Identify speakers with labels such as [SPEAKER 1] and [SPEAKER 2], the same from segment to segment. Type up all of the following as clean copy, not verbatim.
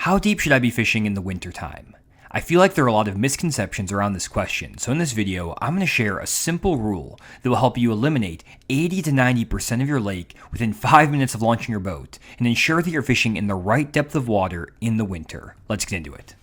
[SPEAKER 1] How deep should I be fishing in the wintertime? I feel like there are a lot of misconceptions around this question, so in this video, I'm going to share a simple rule that will help you eliminate 80 to 90% of your lake within 5 minutes of launching your boat and ensure that you're fishing in the right depth of water in the winter. Let's get into it.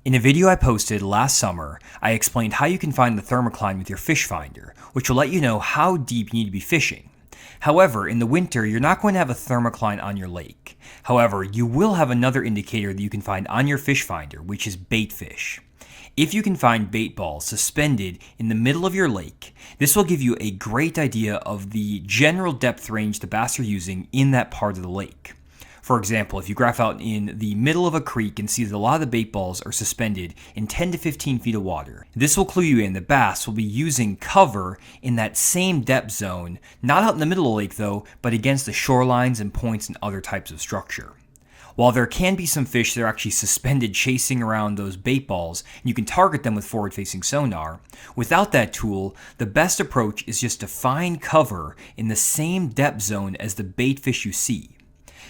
[SPEAKER 1] In a video I posted last summer, I explained how you can find the thermocline with your fish finder, which will let you know how deep you need to be fishing. However, in the winter, you're not going to have a thermocline on your lake. However, you will have another indicator that you can find on your fish finder, which is bait fish. If you can find bait balls suspended in the middle of your lake, this will give you a great idea of the general depth range the bass are using in that part of the lake. For example, if you graph out in the middle of a creek and see that a lot of the bait balls are suspended in 10 to 15 feet of water, this will clue you in that bass will be using cover in that same depth zone, not out in the middle of the lake though, but against the shorelines and points and other types of structure. While there can be some fish that are actually suspended chasing around those bait balls, and you can target them with forward-facing sonar, without that tool, the best approach is just to find cover in the same depth zone as the bait fish you see.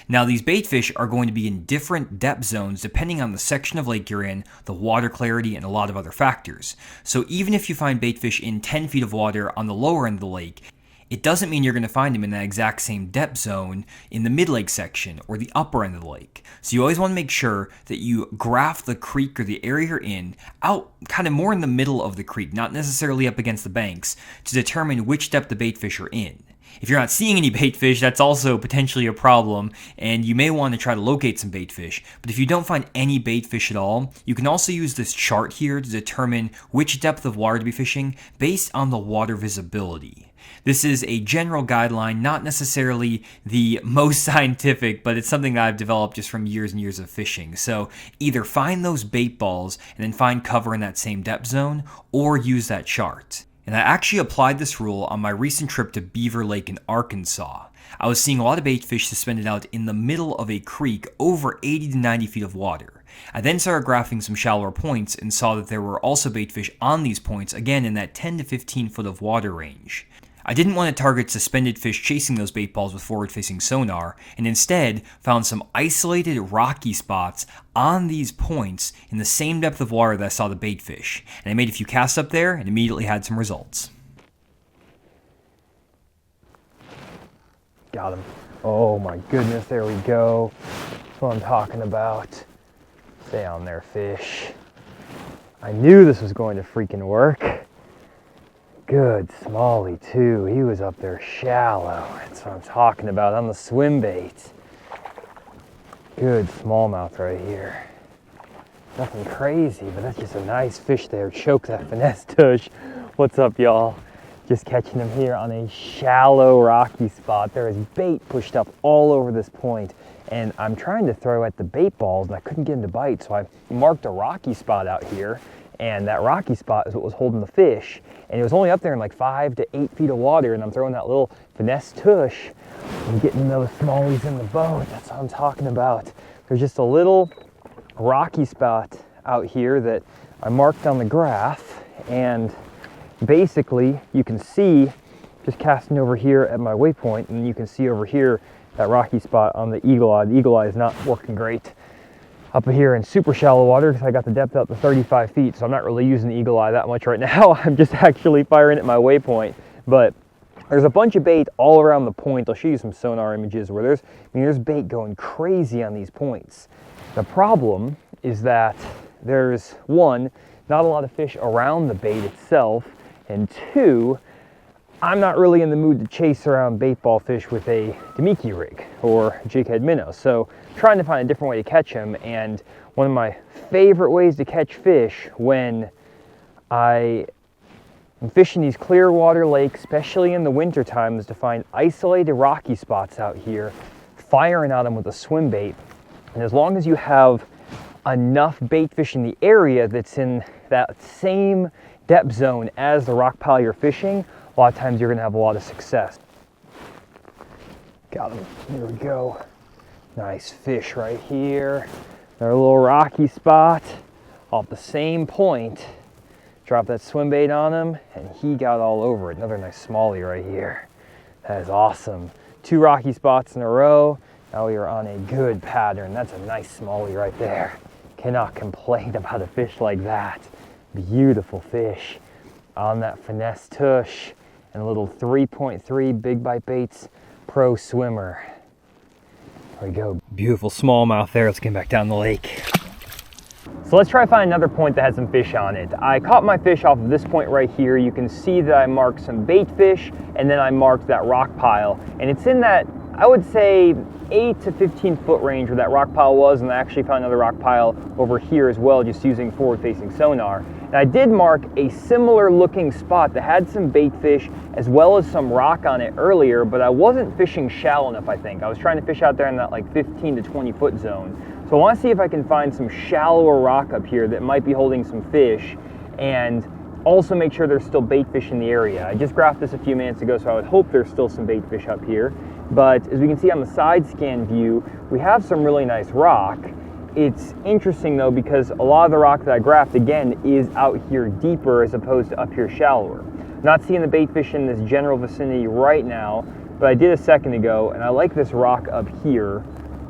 [SPEAKER 1] Now, these bait fish are going to be in different depth zones depending on the section of lake you're in, the water clarity, and a lot of other factors. So even if you find bait fish in 10 feet of water on the lower end of the lake, it doesn't mean you're going to find them in that exact same depth zone in the mid-lake section or the upper end of the lake. So you always want to make sure that you graph the creek or the area you're in out kind of more in the middle of the creek, not necessarily up against the banks, to determine which depth the bait fish are in. If you're not seeing any bait fish, that's also potentially a problem, and you may want to try to locate some bait fish. But if you don't find any bait fish at all, you can also use this chart here to determine which depth of water to be fishing based on the water visibility. This is a general guideline, not necessarily the most scientific, but it's something that I've developed just from years and years of fishing. So either find those bait balls and then find cover in that same depth zone, or use that chart. And I actually applied this rule on my recent trip to Beaver Lake in Arkansas. I was seeing a lot of bait fish suspended out in the middle of a creek over 80 to 90 feet of water. I then started graphing some shallower points and saw that there were also bait fish on these points, again in that 10 to 15 foot of water range. I didn't want to target suspended fish chasing those bait balls with forward-facing sonar, and instead found some isolated rocky spots on these points in the same depth of water that I saw the bait fish. And I made a few casts up there and immediately had some results.
[SPEAKER 2] Got him. Oh my goodness, there we go. That's what I'm talking about. Stay on there, fish. I knew this was going to freaking work. Good smallie too. He was up there shallow. That's what I'm talking about on the swim bait. Good smallmouth right here. Nothing crazy, but that's just a nice fish there. Choke that finesse tush. What's up, y'all? Just catching him here on a shallow rocky spot. There is bait pushed up all over this point, and I'm trying to throw at the bait balls and I couldn't get him to bite, so I marked a rocky spot out here, and that rocky spot is what was holding the fish. And it was only up there in like 5 to 8 feet of water, and I'm throwing that little finesse tush and getting those smallies in the boat. That's what I'm talking about. There's just a little rocky spot out here that I marked on the graph, and basically you can see, just casting over here at my waypoint, and you can see over here that rocky spot on the eagle eye. The eagle eye is not working great up here in super shallow water because I got the depth out to 35 feet, so I'm not really using the eagle eye that much right now. I'm just actually firing at my waypoint. But there's a bunch of bait all around the point. I'll show you some sonar images where there's bait going crazy on these points. The problem is that there's, one, not a lot of fish around the bait itself, and two, I'm not really in the mood to chase around bait ball fish with a Damiki rig or jig head minnow. So trying to find a different way to catch them, and one of my favorite ways to catch fish when I am fishing these clear water lakes, especially in the winter time, is to find isolated rocky spots out here, firing at them with a swim bait. And as long as you have enough bait fish in the area that's in that same depth zone as the rock pile you're fishing, a lot of times you're going to have a lot of success. Got him. Here we go. Nice fish right here. Another little rocky spot off the same point. Drop that swim bait on him, and he got all over it. Another nice smallie right here. That is awesome. 2 rocky spots in a row. Now we are on a good pattern. That's a nice smallie right there. Cannot complain about a fish like that. Beautiful fish on that finesse tush and a little 3.3 Big Bite Baits Pro Swimmer. There we go. Beautiful smallmouth there. Let's get back down the lake. So let's try to find another point that has some fish on it. I caught my fish off of this point right here. You can see that I marked some bait fish and then I marked that rock pile. And it's in that, I would say, 8 to 15 foot range where that rock pile was, and I actually found another rock pile over here as well, just using forward-facing sonar. And I did mark a similar looking spot that had some bait fish as well as some rock on it earlier, but I wasn't fishing shallow enough, I think. I was trying to fish out there in that like 15 to 20 foot zone. So I want to see if I can find some shallower rock up here that might be holding some fish, and also make sure there's still bait fish in the area. I just graphed this a few minutes ago, so I would hope there's still some bait fish up here. But as we can see on the side scan view, we have some really nice rock. It's interesting though, because a lot of the rock that I graphed, again, is out here deeper as opposed to up here shallower. Not seeing the bait fish in this general vicinity right now, but I did a second ago, and I like this rock up here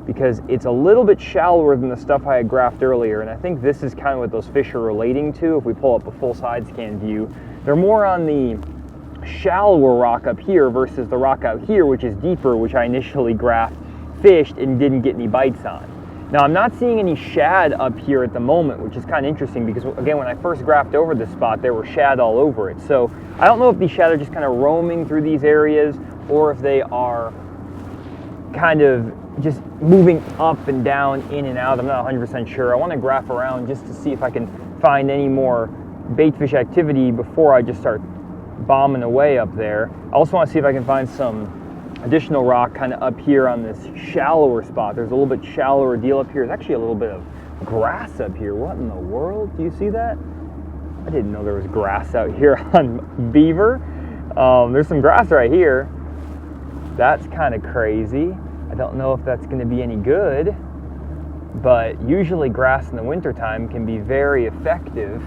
[SPEAKER 2] because it's a little bit shallower than the stuff I had graphed earlier, and I think this is kind of what those fish are relating to. If we pull up a full side scan view, they're more on the shallower rock up here versus the rock out here, which is deeper, which I initially graphed, fished, and didn't get any bites on. Now I'm not seeing any shad up here at the moment, which is kind of interesting because, again, when I first graphed over this spot, there were shad all over it. So I don't know if these shad are just kind of roaming through these areas or if they are kind of just moving up and down, in and out. I'm not 100% sure. I want to graph around just to see if I can find any more bait fish activity before I just start bombing away up there. I also want to see if I can find some additional rock kind of up here on this shallower spot. There's a little bit shallower deal up here. There's actually a little bit of grass up here. What in the world? Do you see that? I didn't know there was grass out here on Beaver. There's some grass right here. That's kind of crazy. I don't know if that's going to be any good, but usually grass in the wintertime can be very effective.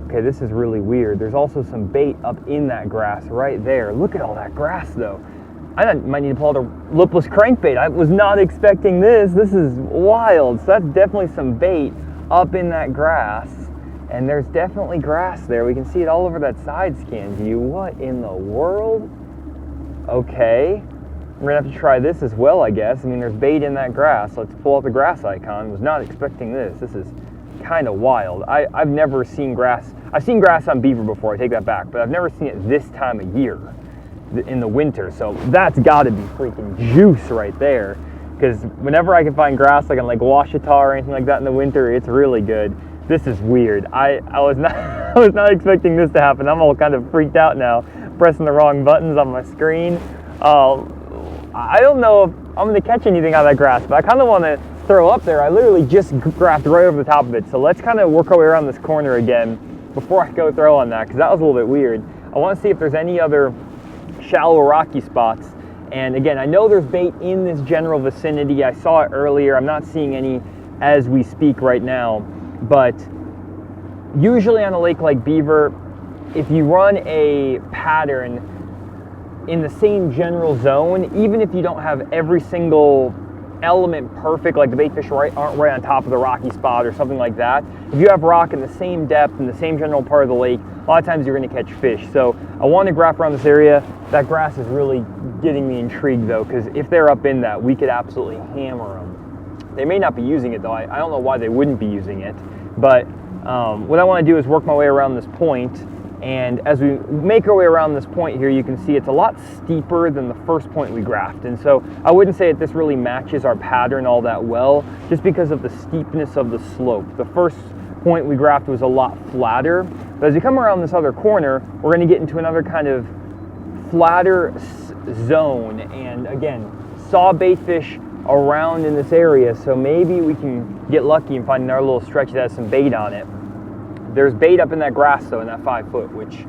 [SPEAKER 2] Okay, this is really weird. There's also some bait up in that grass right there. Look at all that grass though. I might need to pull out a lipless crankbait. I was not expecting this. This is wild. So that's definitely some bait up in that grass. And there's definitely grass there. We can see it all over that side scan view. What in the world? Okay. I'm gonna have to try this as well, I guess. I mean, there's bait in that grass. Let's pull out the grass icon. Was not expecting this. This is kind of wild. I've never seen grass. I've seen grass on Beaver before, I take that back, but I've never seen it this time of year in the winter. So that's gotta be freaking juice right there. Because whenever I can find grass like on Lake Ouachita or anything like that in the winter, it's really good. This is weird. I was not I was not expecting this to happen. I'm all kind of freaked out now, pressing the wrong buttons on my screen. I don't know if I'm gonna catch anything out of that grass, but I kind of want to throw up there. I literally just graphed right over the top of it. So let's kind of work our way around this corner again before I go throw on that, because that was a little bit weird. I want to see if there's any other shallow rocky spots. And again, I know there's bait in this general vicinity. I saw it earlier. I'm not seeing any as we speak right now, but usually on a lake like Beaver, if you run a pattern in the same general zone, even if you don't have every single element perfect, like the bait fish aren't right on top of the rocky spot or something like that, if you have rock in the same depth in the same general part of the lake, a lot of times you're going to catch fish. So I want to graph around this area. That grass is really getting me intrigued though, because if they're up in that, we could absolutely hammer them. They may not be using it though. I don't know why they wouldn't be using it, but what I want to do is work my way around this point. And as we make our way around this point here, you can see it's a lot steeper than the first point we graphed. And so I wouldn't say that this really matches our pattern all that well, just because of the steepness of the slope. The first point we graphed was a lot flatter. But as we come around this other corner, we're going to get into another kind of flatter zone. And again, saw bait fish around in this area, so maybe we can get lucky and find another little stretch that has some bait on it. There's bait up in that grass though, in that 5 foot, which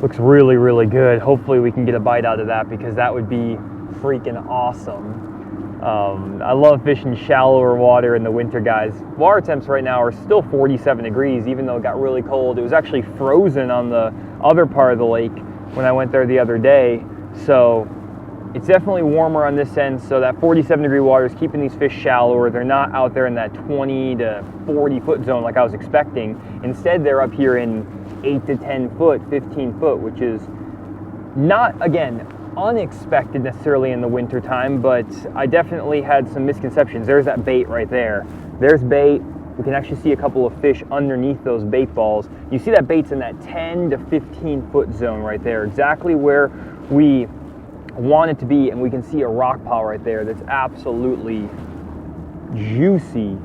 [SPEAKER 2] looks really, really good. Hopefully we can get a bite out of that, because that would be freaking awesome. I love fishing shallower water in the winter, guys. Water temps right now are still 47 degrees, even though it got really cold. It was actually frozen on the other part of the lake when I went there the other day. So It's definitely warmer on this end, so that 47-degree water is keeping these fish shallower. They're not out there in that 20 to 40 foot zone like I was expecting. Instead, they're up here in 8 to 10 foot, 15 foot, which is not, again, unexpected necessarily in the winter time, but I definitely had some misconceptions. There's that bait right there. There's bait. We can actually see a couple of fish underneath those bait balls. You see that bait's in that 10 to 15 foot zone right there, exactly where we want it to be, and we can see a rock pile right there that's absolutely juicy.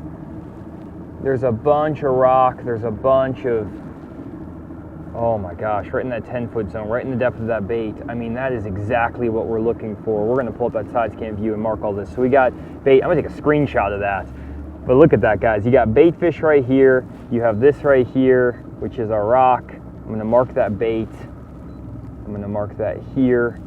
[SPEAKER 2] There's a bunch of rock, there's a bunch of, oh my gosh, right in that 10 foot zone, right in the depth of that bait. I mean, that is exactly what we're looking for. We're gonna pull up that side scan view and mark all this. So we got bait. I'm gonna take a screenshot of that. But look at that, guys. You got bait fish right here. You have this right here, which is our rock. I'm gonna mark that bait. I'm gonna mark that here.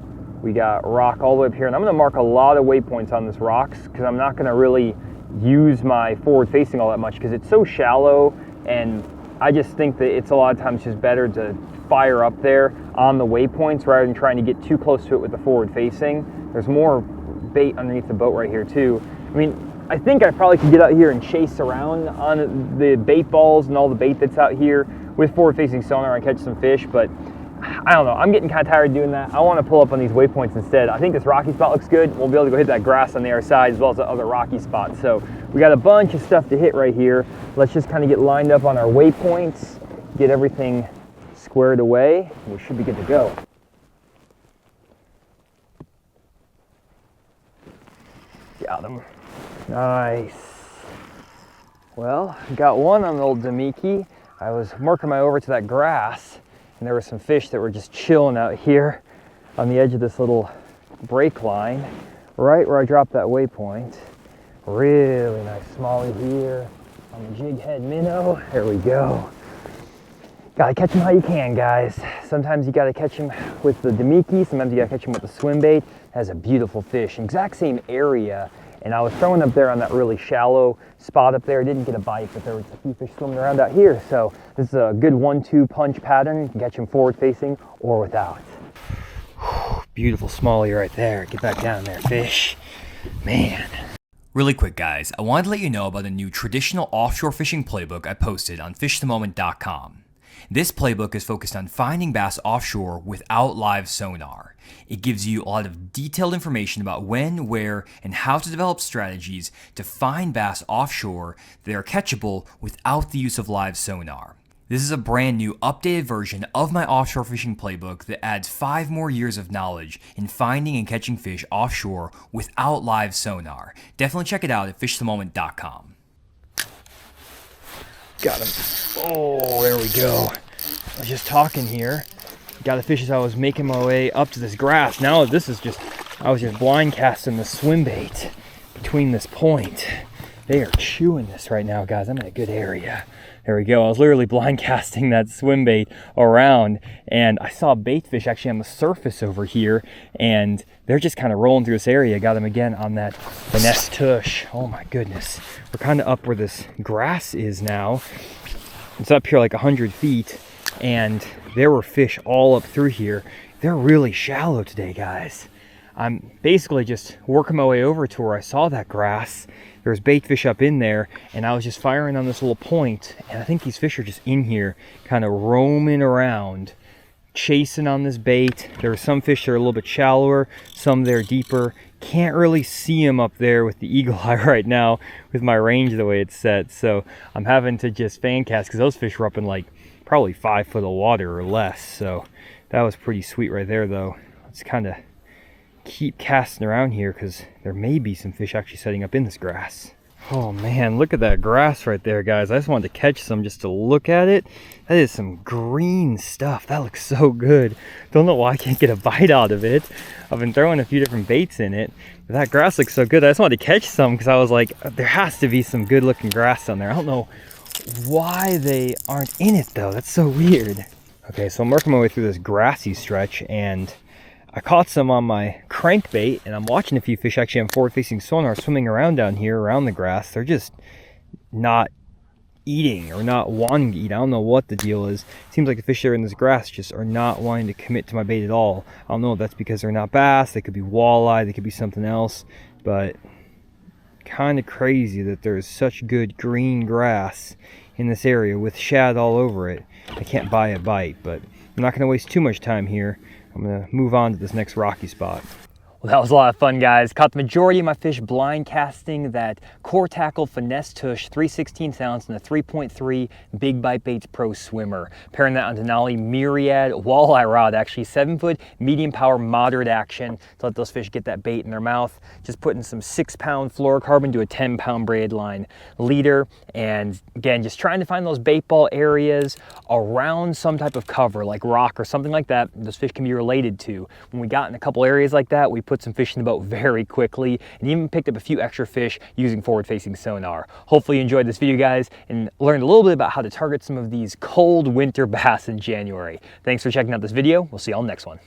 [SPEAKER 2] We got rock all the way up here, and I'm going to mark a lot of waypoints on this rocks because I'm not going to really use my forward facing all that much because it's so shallow, and I just think that it's a lot of times just better to fire up there on the waypoints rather than trying to get too close to it with the forward facing. There's more bait underneath the boat right here too. I mean, I think I probably could get out here and chase around on the bait balls and all the bait that's out here with forward facing sonar and catch some fish, but I don't know, I'm getting kind of tired of doing that. I want to pull up on these waypoints instead. I think this rocky spot looks good. We'll be able to go hit that grass on the other side as well as the other rocky spots. So we got a bunch of stuff to hit right here. Let's just kind of get lined up on our waypoints, get everything squared away, and we should be good to go. Got him. Nice. Well, got one on the old Damiki. I was working my way over to that grass, and there were some fish that were just chilling out here on the edge of this little break line, right where I dropped that waypoint. Really nice smallie here on the jig head minnow. There we go. Gotta catch them how you can, guys. Sometimes you gotta catch them with the Damiki, sometimes you gotta catch them with the swim bait. It has a beautiful fish, exact same area. And I was throwing up there on that really shallow spot up there. Didn't get a bite, but there was a few fish swimming around out here. So this is a good 1-2 punch pattern. You can catch them forward facing or without. Beautiful smallie right there. Get back down there, fish. Man.
[SPEAKER 1] Really quick, guys, I wanted to let you know about a new traditional offshore fishing playbook I posted on fishthemoment.com. This playbook is focused on finding bass offshore without live sonar. It gives you a lot of detailed information about when, where, and how to develop strategies to find bass offshore that are catchable without the use of live sonar. This is a brand new updated version of my offshore fishing playbook that adds 5 more years of knowledge in finding and catching fish offshore without live sonar. Definitely check it out at fishthemoment.com.
[SPEAKER 2] Got him. Oh, there we go. I was just talking here. Got the fish as I was making my way up to this grass. Now this is just, I was just blind casting the swim bait between this point. They are chewing this right now, guys. I'm in a good area. There we go. I was literally blind casting that swim bait around, and I saw bait fish actually on the surface over here, and they're just kind of rolling through this area. Got them again on that finesse tush. Oh my goodness. We're kind of up where this grass is now. It's up here like 100 feet, and there were fish all up through here. They're really shallow today, guys. I'm basically just working my way over to where I saw that grass. There was bait fish up in there, and I was just firing on this little point, and I think these fish are just in here kind of roaming around, chasing on this bait. There are some fish that are a little bit shallower, some that are deeper. Can't really see them up there with the eagle eye right now with my range the way it's set, so I'm having to just fan cast because those fish were up in like probably 5 foot of water or less. So that was pretty sweet right there, though. Let's kind of keep casting around here because there may be some fish actually setting up in this grass. Oh man, look at that grass right there, guys. I just wanted to catch some just to look at it. That is some green stuff. That looks so good. Don't know why I can't get a bite out of it. I've been throwing a few different baits in it, but that grass looks so good. I just wanted to catch some because I was like, there has to be some good looking grass down there. I don't know why they aren't in it though. That's so weird. Okay, so I'm working my way through this grassy stretch, and I caught some on my crankbait, and I'm watching a few fish actually on forward-facing sonar swimming around down here around the grass. They're just not eating or not wanting to eat. I don't know what the deal is. It seems like the fish that are in this grass just are not wanting to commit to my bait at all. I don't know if that's because they're not bass, they could be walleye, they could be something else, but kind of crazy that there's such good green grass in this area with shad all over it. I can't buy a bite, but I'm not going to waste too much time here. I'm going to move on to this next rocky spot. Well, that was a lot of fun, guys. Caught the majority of my fish blind casting that Core Tackle Finesse Tush 3/16 ounce and a 3.3 Big Bite Baits Pro Swimmer. Pairing that on Denali Myriad walleye rod, actually 7-foot, medium power, moderate action to let those fish get that bait in their mouth. Just putting some 6-pound fluorocarbon to a 10-pound braid line leader. And again, just trying to find those bait ball areas around some type of cover, like rock or something like that, those fish can be related to. When we got in a couple areas like that, we put some fish in the boat very quickly and even picked up a few extra fish using forward-facing sonar. Hopefully you enjoyed this video, guys, and learned a little bit about how to target some of these cold winter bass in January. Thanks for checking out this video. We'll see you all next one.